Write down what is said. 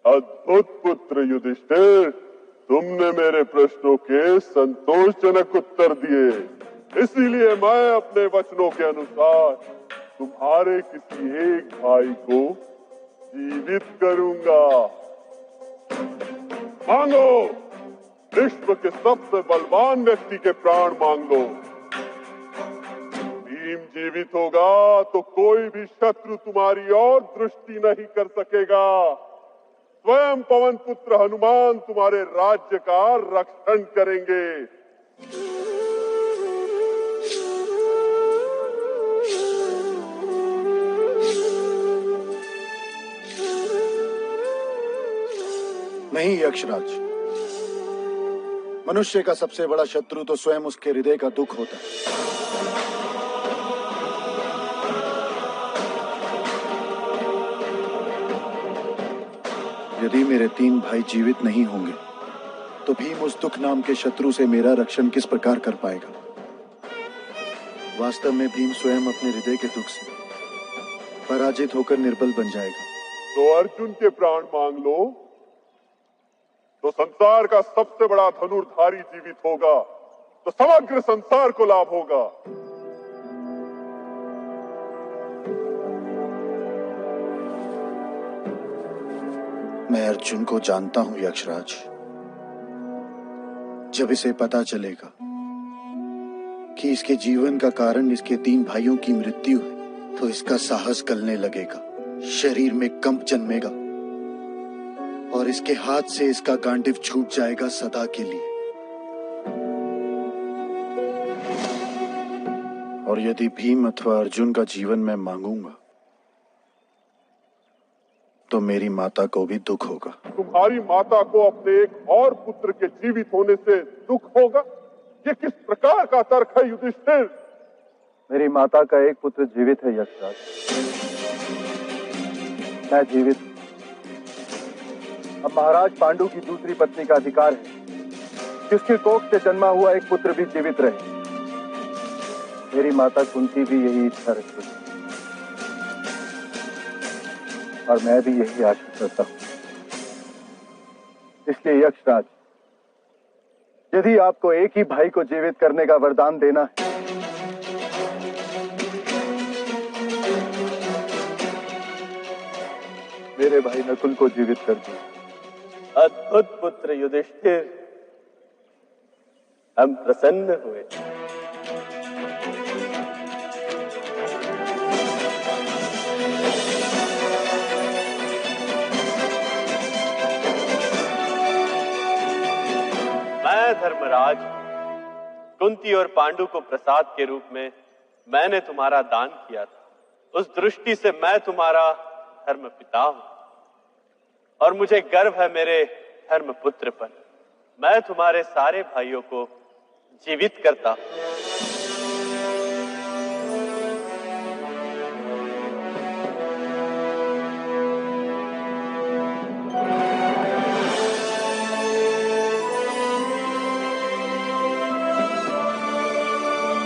अद्भुत पुत्र युधिष्ठिर, तुमने मेरे प्रश्नों के संतोषजनक उत्तर दिए, इसीलिए मैं अपने वचनों के अनुसार तुम्हारे किसी एक भाई को जीवित करूंगा। मांगो, विश्व के सबसे बलवान व्यक्ति के प्राण मांग लो। भीम जीवित होगा तो कोई भी शत्रु तुम्हारी और दृष्टि नहीं कर सकेगा। स्वयं पवन पुत्र हनुमान तुम्हारे राज्य का रक्षण करेंगे। नहीं यक्षराज, मनुष्य का सबसे बड़ा शत्रु तो स्वयं उसके हृदय का दुख होता है। यदि मेरे 3 भाई जीवित नहीं होंगे तो भीम उस दुख नाम के शत्रु से मेरा रक्षण किस प्रकार कर पाएगा। वास्तव में भीम स्वयं अपने हृदय के दुख से पराजित होकर निर्बल बन जाएगा। तो अर्जुन के प्राण मांग लो, तो संसार का सबसे बड़ा धनुर्धारी जीवित होगा तो समग्र संसार को लाभ होगा। मैं अर्जुन को जानता हूं यक्षराज। जब इसे पता चलेगा कि इसके जीवन का कारण इसके 3 भाइयों की मृत्यु है तो इसका साहस गलने लगेगा, शरीर में कंप जन्मेगा और इसके हाथ से इसका गांडिव छूट जाएगा सदा के लिए। और यदि भीम अथवा अर्जुन का जीवन मैं मांगूंगा तो मेरी माता को भी दुख होगा। तुम्हारी माता को अपने एक और पुत्र के जीवित होने से दुख होगा? ये किस प्रकार का तर्क है युधिष्ठिर? मेरी माता का एक पुत्र जीवित है यक्षराज, मैं जीवित हूं। अब महाराज पांडु की दूसरी पत्नी का अधिकार है कि उसकी कोख से जन्मा हुआ एक पुत्र भी जीवित रहे। मेरी माता कुंती भी यही इच्छा रखती है और मैं भी यही आशा करता हूं। इसलिए यक्षराज, यदि आपको एक ही भाई को जीवित करने का वरदान देना है मेरे भाई नकुल को जीवित कर दिया। अद्भुत पुत्र युधिष्ठिर, हम प्रसन्न हुए। मैं धर्मराज, कुंती और पांडु को प्रसाद के रूप में मैंने तुम्हारा दान किया था। उस दृष्टि से मैं तुम्हारा धर्म पिता हूं और मुझे गर्व है मेरे धर्म पुत्र पर। मैं तुम्हारे सारे भाइयों को जीवित करता हूं।